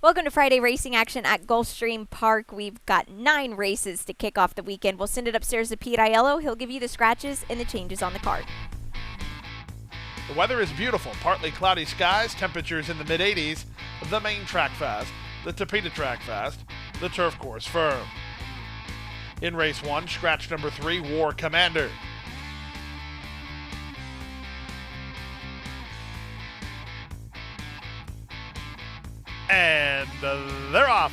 Welcome to Friday racing action at Gulfstream Park. We've got 9 races to kick off the weekend. We'll send it upstairs to Pete Aiello. He'll give you the scratches and the changes on the card. The weather is beautiful. Partly cloudy skies, temperatures in the mid-80s. The main track fast, the Tapeta track fast, the turf course firm. In race 1, scratch number 3, War Commander. And they're off.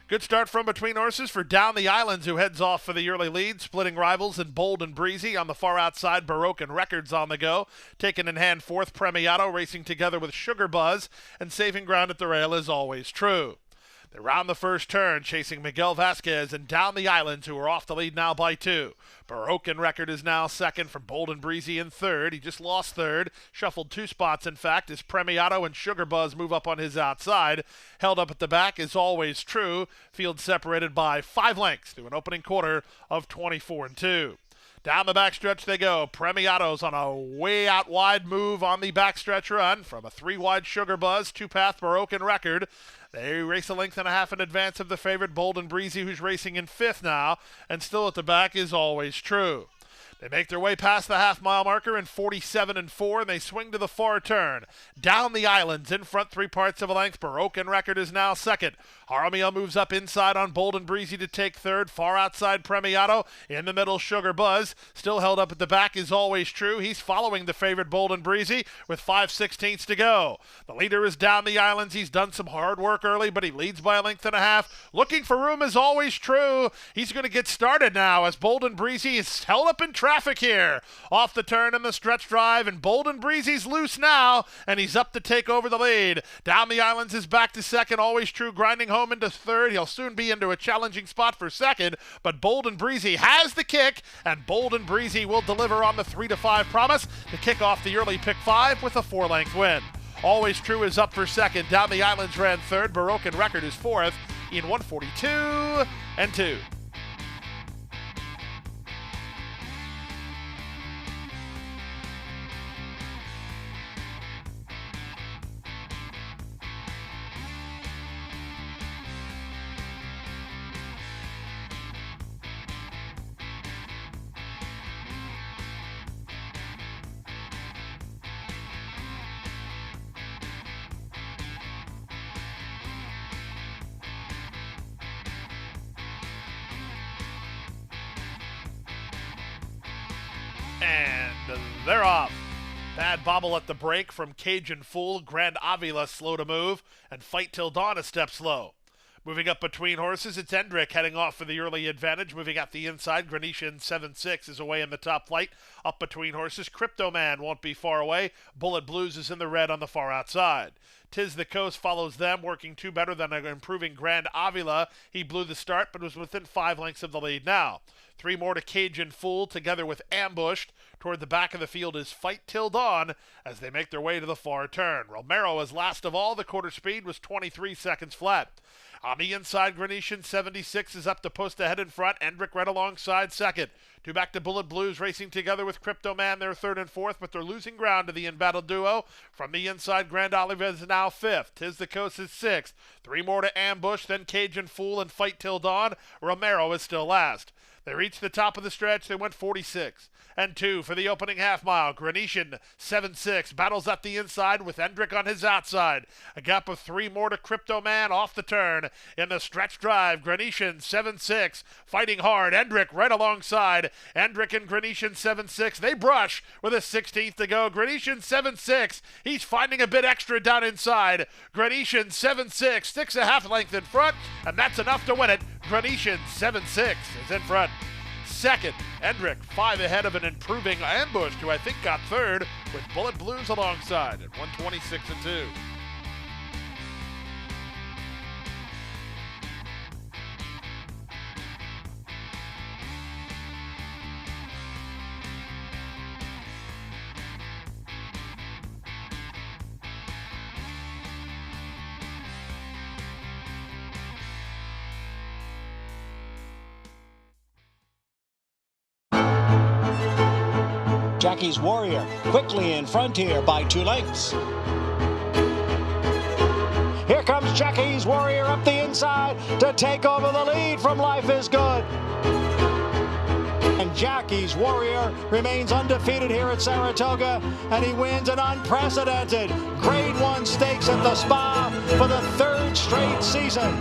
Good start from between horses for Down the Islands, who heads off for the early lead, splitting rivals in Bold and Breezy. On the far outside, Baroque and Records on the go. Taken in hand fourth, Premiato, racing together with Sugar Buzz, and saving ground at the rail is Always True. They round the first turn, chasing Miguel Vasquez and Down the Islands, who are off the lead now by 2. Baroque and Record is now second, from Bold and Breezy in third. He just lost third, shuffled 2 spots, in fact, as Premiato and Sugar Buzz move up on his outside. Held up at the back is Always True. Field separated by 5 lengths through an opening quarter of 24-2. Down the backstretch they go. Premiato's on a way out wide move on the backstretch run from a 3-wide Sugar Buzz, 2-path Baroque and Record. They race a length and a half in advance of the favorite Bold and Breezy, who's racing in 5th now, and still at the back is Always True. They make their way past the half-mile marker in 47-4, and they swing to the far turn. Down the Islands, in front 3 parts of a length. Baroque and Record is now second. Haramiel moves up inside on Bold and Breezy to take third. Far outside, Premiato. In the middle, Sugar Buzz. Still held up at the back is Always True. He's following the favorite Bold and Breezy with 5/16 to go. The leader is Down the Islands. He's done some hard work early, but he leads by a length and a half. Looking for room is Always True. He's going to get started now as Bold and Breezy is held up in traffic here. Off the turn in the stretch drive, and Bold and Breezy's loose now, and he's up to take over the lead. Down the Islands is back to second. Always True grinding home into third. He'll soon be into a challenging spot for second, but Bold and Breezy has the kick, and Bold and Breezy will deliver on the 3-5 promise to kick off the early pick 5 with a 4-length win. Always True is up for second. Down the Islands ran third. Baroque and Record is fourth in 142-2. And they're off. Bad bobble at the break from Cajun Fool. Grand Avila slow to move, and Fight Till Dawn a step slow. Moving up between horses, it's Endrick heading off for the early advantage. Moving out the inside, Granetian 7-6 is away in the top flight. Up between horses, Crypto Man won't be far away. Bullet Blues is in the red on the far outside. Tis the Coast follows them, working 2 better than an improving Grand Avila. He blew the start, but was within 5 lengths of the lead now. 3 more to Cajun Fool, together with Ambushed. Toward the back of the field is Fight Till Dawn as they make their way to the far turn. Romero is last of all. The quarter speed was 23 seconds flat. On the inside, Granetian 76 is up to post ahead in front. Endrick right alongside second. 2 back to Bullet Blues racing together with Crypto Man. They're third and fourth, but they're losing ground to the embattled duo. From the inside, Grand Olive is now fifth. Tis the Coast is sixth. 3 more to Ambush, then Cajun Fool and Fight Till Dawn. Romero is still last. They reached the top of the stretch. They went 46-2 for the opening half mile. Granetian 7-6 battles at the inside with Endrick on his outside. A gap of 3 more to Crypto Man off the turn. In the stretch drive, Granetian 7-6 fighting hard. Endrick right alongside. Endrick and Granetian 7-6. They brush with a 16th to go. Granetian 7-6. He's finding a bit extra down inside. Granetian 7-6 sticks a half length in front, and that's enough to win it. Granetian 7-6 is in front. Second, Endrick 5 ahead of an improving Ambush, who I think got third, with Bullet Blues alongside at 126-2. Jackie's Warrior quickly in front here by 2 lengths. Here comes Jackie's Warrior up the inside to take over the lead from Life is Good. And Jackie's Warrior remains undefeated here at Saratoga, and he wins an unprecedented Grade 1 stakes at the Spa for the third straight season.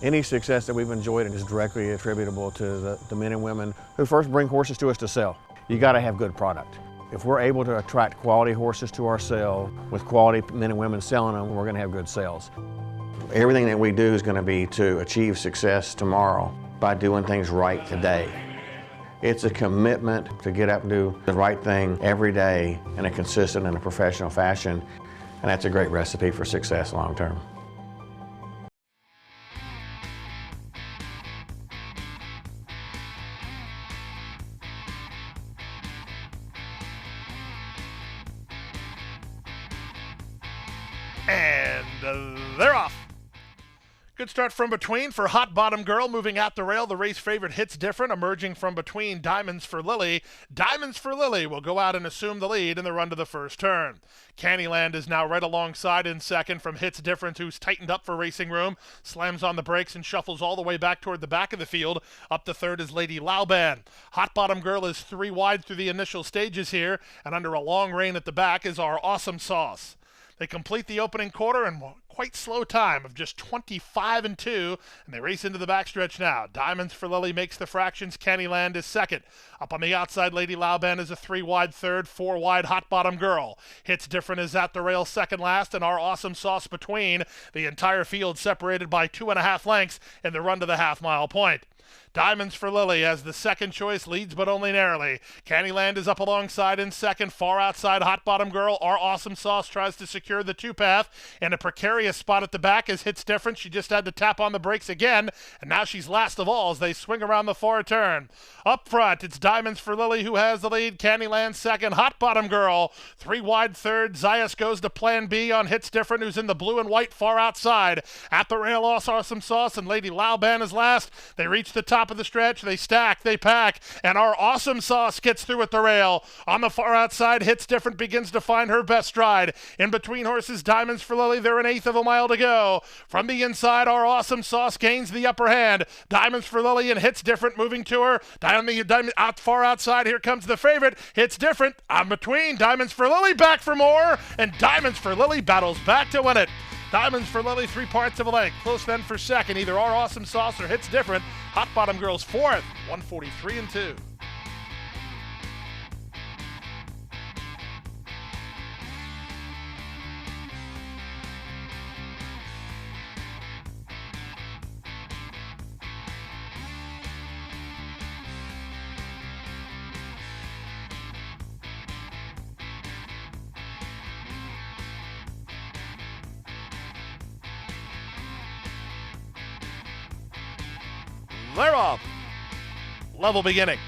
Any success that we've enjoyed is directly attributable to the men and women who first bring horses to us to sell. You got to have good product. If we're able to attract quality horses to our sale with quality men and women selling them, we're going to have good sales. Everything that we do is going to be to achieve success tomorrow by doing things right today. It's a commitment to get up and do the right thing every day in a consistent and a professional fashion, and that's a great recipe for success long term. And they're off. Good start from between for Hot Bottom Girl, moving at the rail. The race favorite Hits Different, emerging from between Diamonds for Lily. Diamonds for Lily will go out and assume the lead in the run to the first turn. Candyland is now right alongside in second from Hits Different, who's tightened up for racing room, slams on the brakes and shuffles all the way back toward the back of the field. Up to third is Lady Lauban. Hot Bottom Girl is 3 wide through the initial stages here, and under a long rein at the back is Our Awesome Sauce. They complete the opening quarter in quite slow time of just 25-2, and they race into the backstretch now. Diamonds for Lily makes the fractions. Candyland is second. Up on the outside, Lady Lauban is a 3 wide third, 4 wide Hot Bottom Girl. Hits Different is at the rail second last, and Our Awesome Sauce between. The entire field separated by 2.5 lengths in the run to the half-mile point. Diamonds for Lily as the second choice leads but only narrowly. Candyland is up alongside in second. Far outside Hot Bottom Girl. Our Awesome Sauce tries to secure the 2-path. In a precarious spot at the back as Hits Different. She just had to tap on the brakes again, and now she's last of all as they swing around the far turn. Up front, it's Diamonds for Lily who has the lead. Candyland second. Hot Bottom Girl 3 wide third. Zayas goes to Plan B on Hits Different, who's in the blue and white far outside. At the rail, Awesome Sauce and Lady Lauban is last. They reach the top of the stretch, they stack, they pack, and Our Awesome Sauce gets through at the rail. On the far outside, Hits Different begins to find her best stride. In between horses, Diamonds for Lily, they're an eighth of a mile to go. From the inside, Our Awesome Sauce gains the upper hand. Diamonds for Lily and Hits Different moving to her. Far outside, here comes the favorite. Hits Different on between. Diamonds for Lily back for more, and Diamonds for Lily battles back to win it. Diamonds for Lily, 3 parts of a length. Close then for second, either Our Awesome Sauce or Hits Different. Hot Bottom Girl's fourth, 143-2. They're off. Level beginning.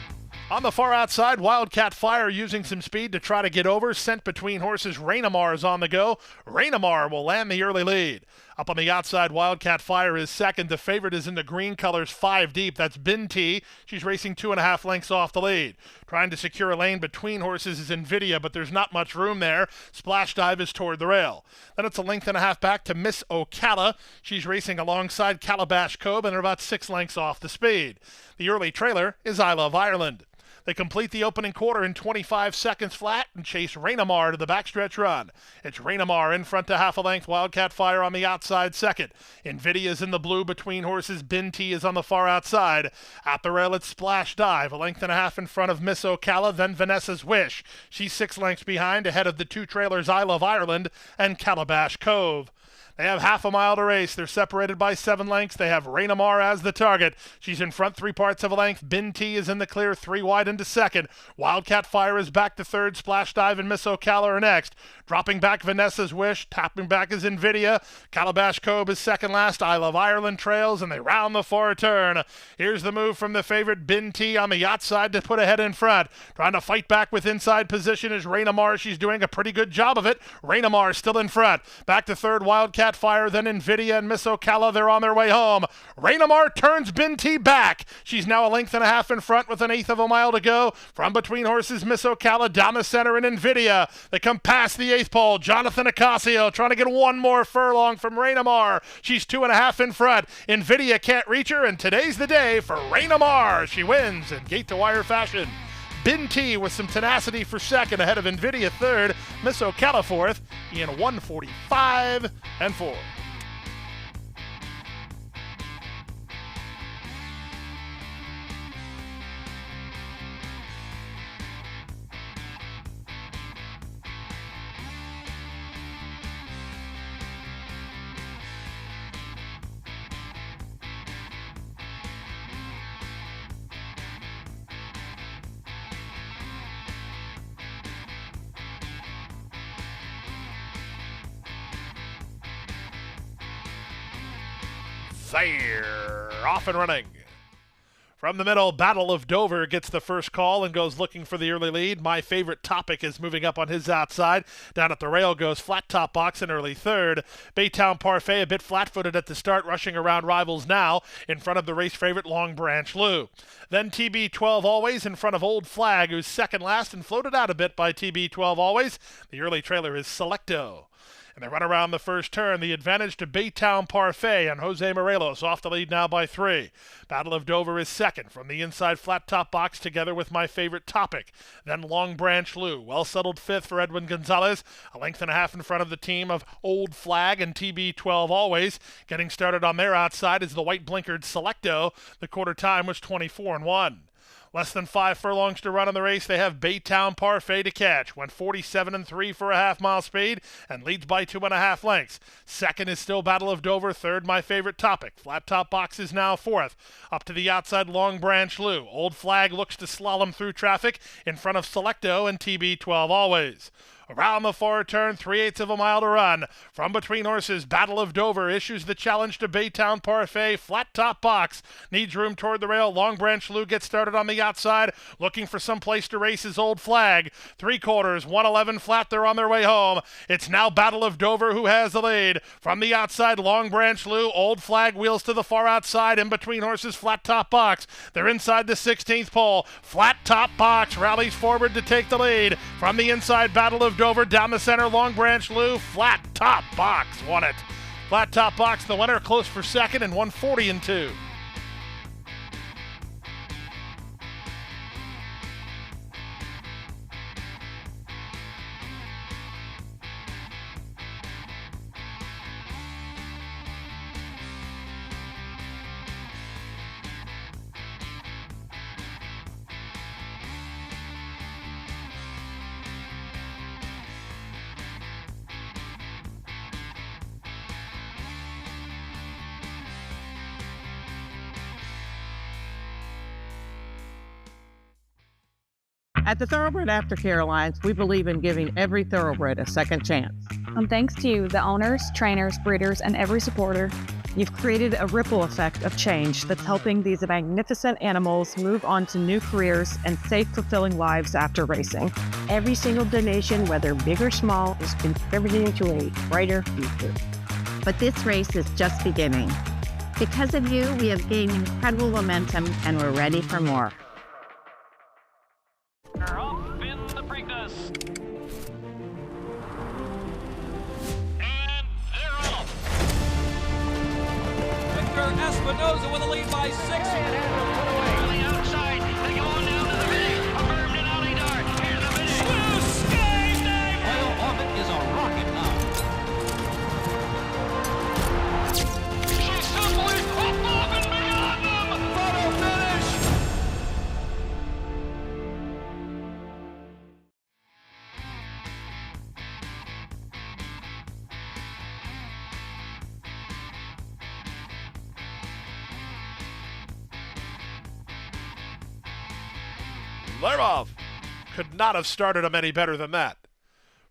On the far outside, Wildcat Fire using some speed to try to get over. Sent between horses, Rainamar is on the go. Rainamar will land the early lead. Up on the outside, Wildcat Fire is second. The favorite is in the green colors 5 deep. That's Binti. She's racing 2.5 lengths off the lead. Trying to secure a lane between horses is Nvidia, but there's not much room there. Splash Dive is toward the rail. Then it's a length and a half back to Miss Ocala. She's racing alongside Calabash Cove and are about 6 lengths off the speed. The early trailer is I Love Ireland. They complete the opening quarter in 25 seconds flat and chase Rainamar to the backstretch run. It's Rainamar in front to half a length, Wildcat Fire on the outside second. Nvidia's in the blue between horses, Binti is on the far outside. At the rail, it's Splash Dive, a length and a half in front of Miss Ocala, then Vanessa's Wish. She's 6 lengths behind, ahead of the 2 trailers I Love Ireland and Calabash Cove. They have half a mile to race. They're separated by 7 lengths. They have Rainamar as the target. She's in front 3 parts of a length. Binti is in the clear 3 wide into second. Wildcat Fire is back to third. Splash Dive and Miss Ocala are next. Dropping back Vanessa's Wish. Tapping back is Nvidia. Calabash Cove is second last. I Love Ireland trails, and they round the far turn. Here's the move from the favorite Binti on the outside to put ahead in front. Trying to fight back with inside position is Rainamar. She's doing a pretty good job of it. Rainamar still in front. Back to third, Wildcat Catfire, then Invidia and Miss Ocala. They're on their way home. Rainamar turns Binti back. She's now a length and a half in front with an eighth of a mile to go. From between horses, Miss Ocala down the center and Invidia. They come past the eighth pole. Jonathan Acasio trying to get one more furlong from Rainamar. She's 2.5 in front. Invidia can't reach her, and today's the day for Rainamar. She wins in gate-to-wire fashion. Binti with some tenacity for second, ahead of Invidia third, Miss Ocala fourth in 1:45 and 4. They're off and running. From the middle, Battle of Dover gets the first call and goes looking for the early lead. My Favorite Topic is moving up on his outside. Down at the rail goes Flat Top Box in early third. Baytown Parfait a bit flat-footed at the start, rushing around rivals now in front of the race favorite Long Branch Lou. Then TB12 Always in front of Old Flag, who's second last and floated out a bit by TB12 Always. The early trailer is Selecto. And they run around the first turn. The advantage to Baytown Parfait and Jose Morelos off the lead now by 3. Battle of Dover is second from the inside Flat Top Box together with My Favorite Topic. Then Long Branch Lou, well settled fifth for Edwin Gonzalez, a length and a half in front of the team of Old Flag and TB12 Always. Getting started on their outside is the white blinkered Selecto. The quarter time was 24 and 1. Less than 5 furlongs to run in the race. They have Baytown Parfait to catch. Went 47 and 3 for a half-mile speed and leads by 2.5 lengths. Second is still Battle of Dover. Third, My Favorite Topic. Flat Top Box is now fourth. Up to the outside, Long Branch Lou. Old Flag looks to slalom through traffic in front of Selecto and TB12 Always. Around the far turn, 3/8 of a mile to run. From between horses, Battle of Dover issues the challenge to Baytown Parfait. Flat Top Box needs room toward the rail. Long Branch Lou gets started on the outside, looking for some place to race his Old Flag. 3/4, 111 flat, they're on their way home. It's now Battle of Dover who has the lead. From the outside, Long Branch Lou. Old Flag wheels to the far outside. In between horses, Flat Top Box. They're inside the 16th pole. Flat Top Box rallies forward to take the lead. From the inside, Battle of Dover down the center, Long Branch Lou. Flat Top Box won it. Flat Top Box the winner, close for second in 140 and 2. At the Thoroughbred Aftercare Alliance, we believe in giving every thoroughbred a second chance. And thanks to you, the owners, trainers, breeders, and every supporter, you've created a ripple effect of change that's helping these magnificent animals move on to new careers and safe, fulfilling lives after racing. Every single donation, whether big or small, is contributing to a brighter future. But this race is just beginning. Because of you, we have gained incredible momentum and we're ready for more. They're off in the Preakness. And they're off. Victor Espinoza with a lead by 6. On the outside, they go on down to the finish. Affirmed and Ollie Dart. Here's the finish. Blue Sky Dive. Royal Orbit is a rocket now. She's simply above and beyond them. Photo finish. They're off. Could not have started them any better than that.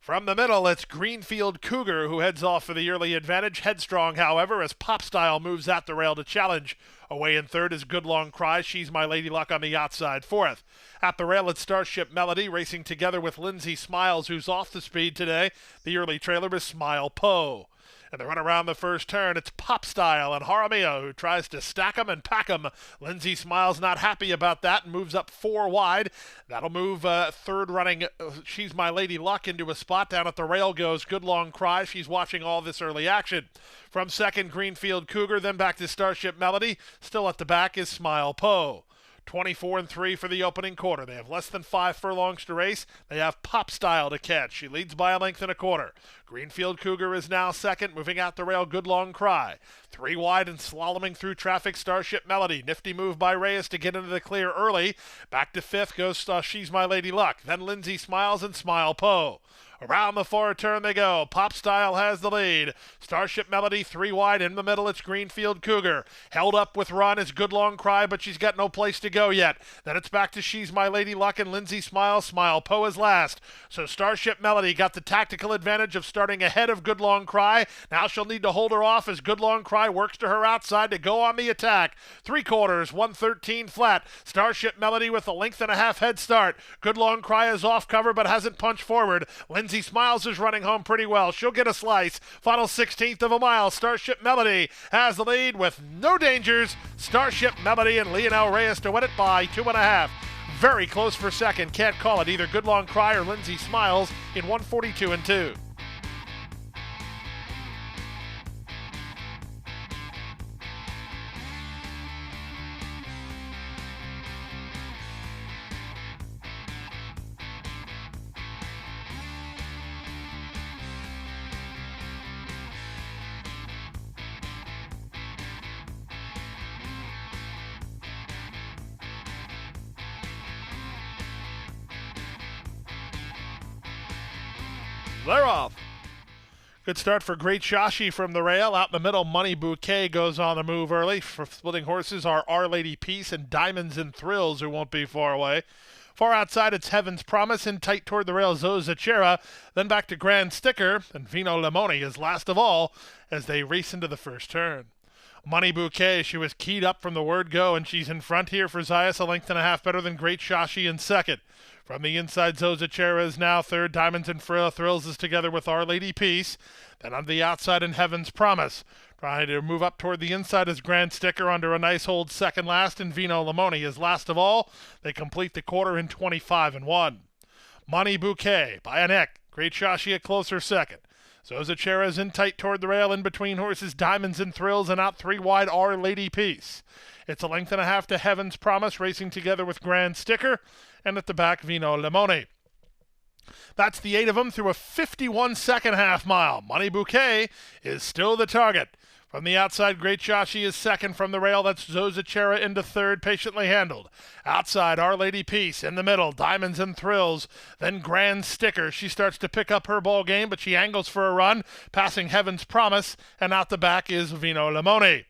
From the middle, it's Greenfield Cougar who heads off for the early advantage. Headstrong, however, as Pop Style moves at the rail to challenge. Away in third is Good Long Cry. She's My Lady Luck on the outside fourth. At the rail, it's Starship Melody racing together with Lindsay Smiles, who's off the speed today. The early trailer is Smile Poe. And they run around the first turn. It's Pop Style and Jaramillo who tries to stack 'em and pack 'em. Lindsay Smiles not happy about that and moves up 4 wide. That'll move third running She's My Lady Luck into a spot. Down at the rail goes Good Long Cry. She's watching all this early action. From second, Greenfield Cougar, then back to Starship Melody. Still at the back is Smile Poe. 24-3 for the opening quarter. They have less than 5 furlongs to race. They have Pop Style to catch. She leads by a length and a quarter. Greenfield Cougar is now second, moving out the rail, Good Long Cry. 3 wide and slaloming through traffic, Starship Melody. Nifty move by Reyes to get into the clear early. Back to fifth goes She's My Lady Luck. Then Lindsay Smiles and Smile Poe. Around the far turn they go. Pop Style has the lead. Starship Melody 3 wide. In the middle it's Greenfield Cougar. Held up with run is Good Long Cry, but she's got no place to go yet. Then it's back to She's My Lady Luck and Lindsay Smiles. Smile Poe is last. So Starship Melody got the tactical advantage of starting ahead of Good Long Cry. Now she'll need to hold her off as Good Long Cry works to her outside to go on the attack. 3/4, 113 flat. Starship Melody with a length and a half head start. Good Long Cry is off cover but hasn't punched forward. Lindsay Smiles is running home pretty well. She'll get a slice. Final 16th of a mile. Starship Melody has the lead with no dangers. Starship Melody and Leonel Reyes to win it by 2.5. Very close for second. Can't call it either Good Long Cry or Lindsay Smiles in 142-2. They're off. Good start for Great Shashi from the rail. Out in the middle, Money Bouquet goes on the move early. For splitting horses are Our Lady Peace and Diamonds and Thrills, who won't be far away. Far outside, it's Heaven's Promise, and tight toward the rail, Zozachera. Then back to Grand Sticker, and Vino Limone is last of all as they race into the first turn. Money Bouquet, she was keyed up from the word go, and she's in front here for Zayas, a length and a half better than Great Shashi in second. From the inside, Zozachera is now third. Diamonds and Thrills is together with Our Lady Peace. Then on the outside in Heaven's Promise. Trying to move up toward the inside is Grand Sticker under a nice hold second last, and Vino Limone is last of all. They complete the quarter in 25-1. Money Bouquet by a neck. Great Shashi a closer second. Zozachera is in tight toward the rail in between horses Diamonds and Thrills, and out 3 wide Our Lady Peace. It's a length and a half to Heaven's Promise, racing together with Grand Sticker, and at the back Vino Limone. That's the 8 of them through a 51-second half mile. Money Bouquet is still the target. From the outside, Great Shashi is second. From the rail, that's Zozachera into third, patiently handled. Outside, Our Lady Peace. In the middle, Diamonds and Thrills. Then Grand Sticker. She starts to pick up her ball game, but she angles for a run, passing Heaven's Promise, and out the back is Vino Limone.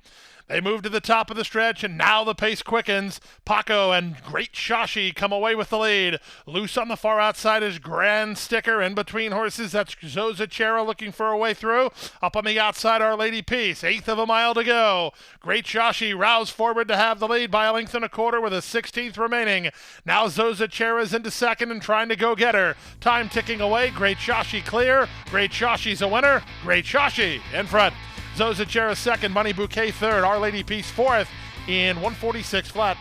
They move to the top of the stretch, and now the pace quickens. Paco and Great Shashi come away with the lead. Loose on the far outside is Grand Sticker. In between horses, that's Zozachera looking for a way through. Up on the outside, Our Lady Peace. 1/8 of a mile to go. Great Shashi roused forward to have the lead by a length and a quarter with a 16th remaining. Now Zozachera's into second and trying to go get her. Time ticking away. Great Shashi clear. Great Shashi's a winner. Great Shashi in front. Zozachera second, Money Bouquet third, Our Lady Peace fourth in 146 flat.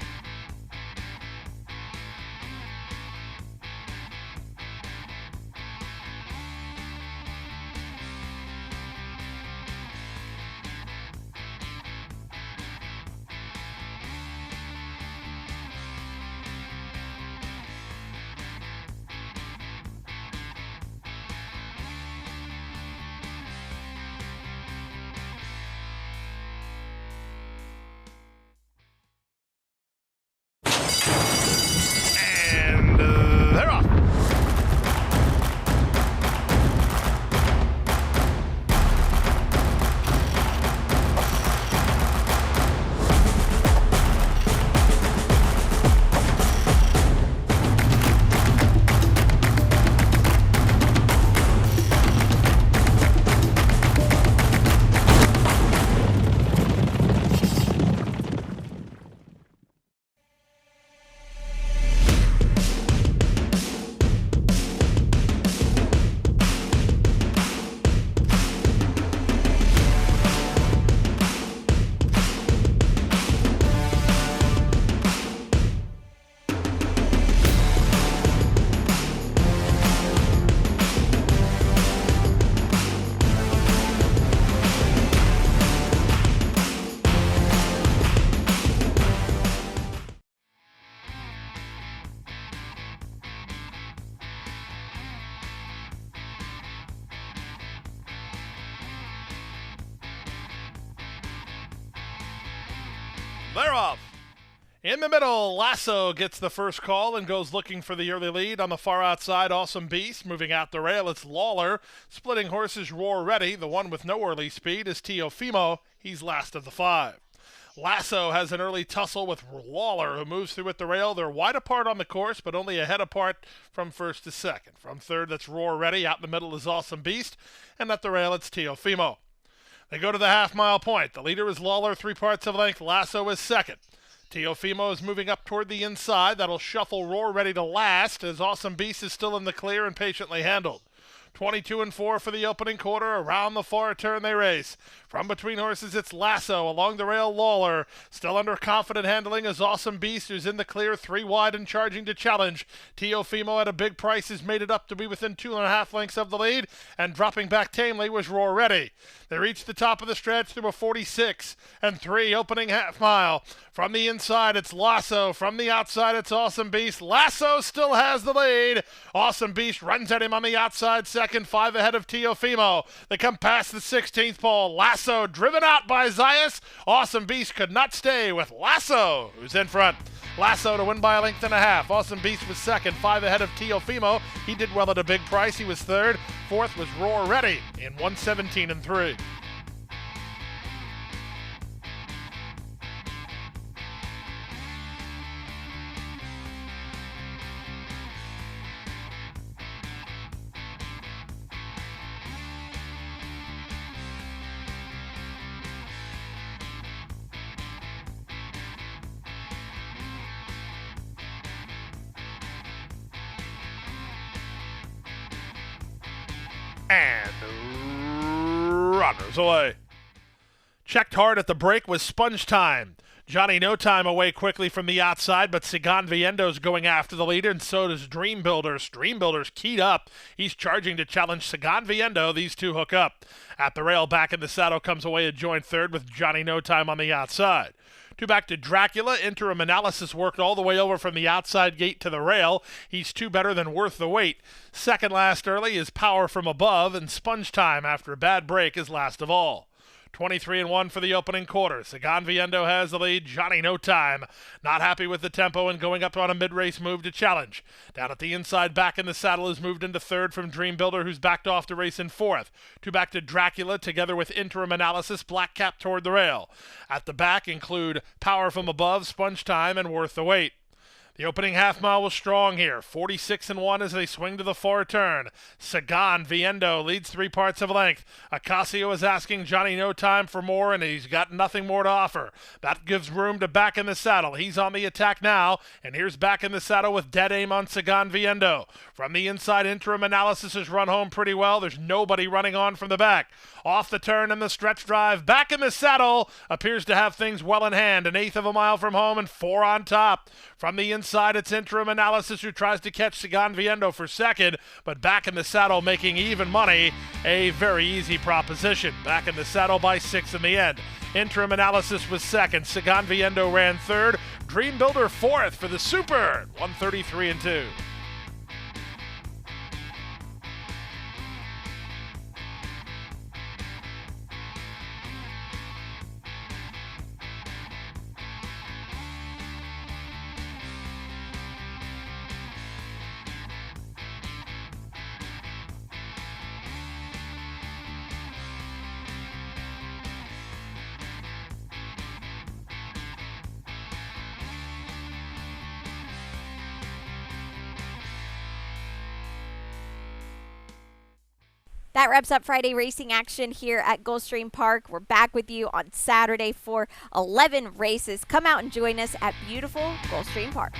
They're off. In the middle, Lasso gets the first call and goes looking for the early lead. On the far outside, Awesome Beast. Moving out the rail, it's Lawler. Splitting horses, Roar Ready. The one with no early speed is Teofimo. He's last of the 5. Lasso has an early tussle with Lawler, who moves through at the rail. They're wide apart on the course, but only a head apart from first to second. From third, that's Roar Ready. Out in the middle is Awesome Beast. And at the rail, it's Teofimo. They go to the half-mile point. The leader is Lawler, 3 parts of a length. Lasso is second. Teofimo is moving up toward the inside. That'll shuffle Roar Ready to last, as Awesome Beast is still in the clear and patiently handled. 22-4 for the opening quarter. Around the far turn they race. From between horses, it's Lasso. Along the rail, Lawler. Still under confident handling as Awesome Beast, who's in the clear, 3 wide and charging to challenge. Teofimo at a big price has made it up to be within 2.5 lengths of the lead, and dropping back tamely was Roar Ready. They reach the top of the stretch through a 46-3 opening half mile. From the inside, it's Lasso. From the outside, it's Awesome Beast. Lasso still has the lead. Awesome Beast runs at him on the outside second, 5 ahead of Teofimo. They come past the 16th pole. Lasso driven out by Zayas. Awesome Beast could not stay with Lasso, who's in front. Lasso to win by a length and a half. Awesome Beast was second, 5 ahead of Teofimo. He did well at a big price. He was third. Fourth was Roar Ready in 1:17-3. And runners away. Checked hard at the break was Sponge Time. Johnny No Time away quickly from the outside, but Sagan Viendo's going after the leader, and so does Dream Builders. Dream Builders keyed up. He's charging to challenge Sagan Viendo. These two hook up. At the rail, back in the saddle, comes away a joint third with Johnny No Time on the outside. 2 back to Dracula. Interim analysis worked all the way over from the outside gate to the rail. He's 2 better than worth the wait. Second last early is Power from Above, and Sponge Time after a bad break is last of all. 23-1 for the opening quarter. Sagan Viendo has the lead. Johnny No Time not happy with the tempo and going up on a mid-race move to challenge. Down at the inside, back in the saddle, is moved into third from Dream Builder, who's backed off to race in fourth. 2 back to Dracula, together with Interim Analysis, Black Cap toward the rail. At the back include Power from Above, Sponge Time, and Worth the Wait. The opening half mile was strong here, 46-1 as they swing to the far turn. Sagan Viendo leads 3 parts of a length. Ocasio is asking Johnny No Time for more, and he's got nothing more to offer. That gives room to Back in the Saddle. He's on the attack now, and here's Back in the Saddle with dead aim on Sagan Viendo. From the inside, Interim Analysis has run home pretty well. There's nobody running on from the back. Off the turn and the stretch drive, Back in the Saddle appears to have things well in hand. 1/8 of a mile from home and 4 on top. From the inside, it's Interim Analysis who tries to catch Sagan Viendo for second, but Back in the Saddle making even money. A very easy proposition. Back in the Saddle by 6 in the end. Interim Analysis was second. Sagan Viendo ran third. Dream Builder fourth for the Super. 133-2. That wraps up Friday racing action here at Gulfstream Park. We're back with you on Saturday for 11 races. Come out and join us at beautiful Gulfstream Park.